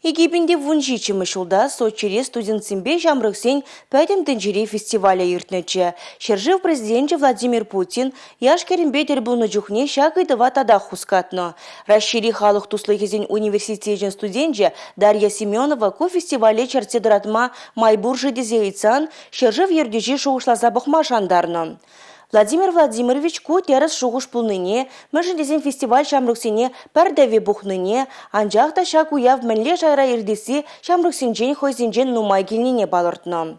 Египенде вунжи чымышулда Сочире студентсембе жамрыксен пәтім тінжире фестиваля иртнече. Шержив президенті Владимир Путин яшкерінбе дербуны жүхне шагайдыва тадақ хускатно. Расшири халық туслыгезен университетен студентже Дарья Семенова ку фестивале чертедратма майбуржы дезейтсан Шержив ердежи шоушлаза бұқма жандарно. Владимир Владимирович ку терес шуғыш пулныне, мәжіндезен фестиваль шамруксене пәрдәве бұқныне, анжақта шаку яв мәнле жайра ердесі шамруксенжен хойзенжен нумай келнене балыртны.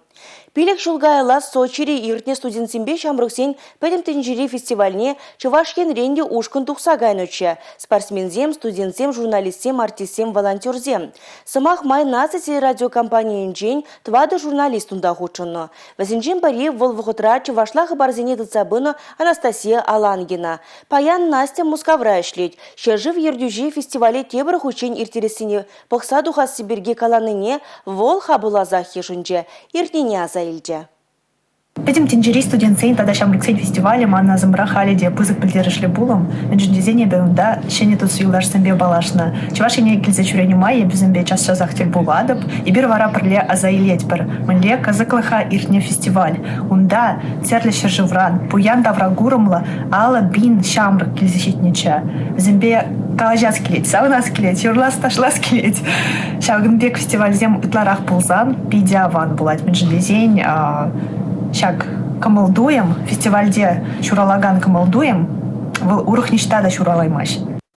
Пилек шулгайла Сочире иртне студентсембе шамруксен пәдім тінжире фестивальне Чувашкен ренде ушкын тұқса гайнычы. Спортсмензем, студентсем, журналистсем, артистсем, волонтерзем. Сымақ май нацити радиокомпаниян твады журналист унда хучыны. Вазенжен баре волвығытра Чувашла хабарзене дыцабыны Анастасия Алангина. Паян Настя Мускавра ішлет. Шержив ердюжи фестивале тебір хучен иртересіне пықса дұхас Сибирге каланыне вол хабылаза хешінже. Иртнене аза илже. Пәдім тенжери студентсейн тада шамрыксен фестивале манна зымра халиде пызык білдерішлі бұлым. Мәнжіндезене бәуімда шене тұсы юлашсынбе балашны. Чувашене келзе чүрені майе бізімбе час-часақ тел бұладып, ебір вара пірле аза илет бір. Мінле казықлыха иртне фестиваль. Унда церлі шыржывран, пуян давра гурымлы, ала бин шамрык келзе шетнече. Бізімбе калажас келет, сауынас келет, юрлас ташлас келет. Шагынбек фестивальзем ытларақ пулзан, пидиаван булат. Мәнжіндезен шаг кымылдуем, фестивальде шуралаган кымылдуем, выл урых ништада шуралаймаш.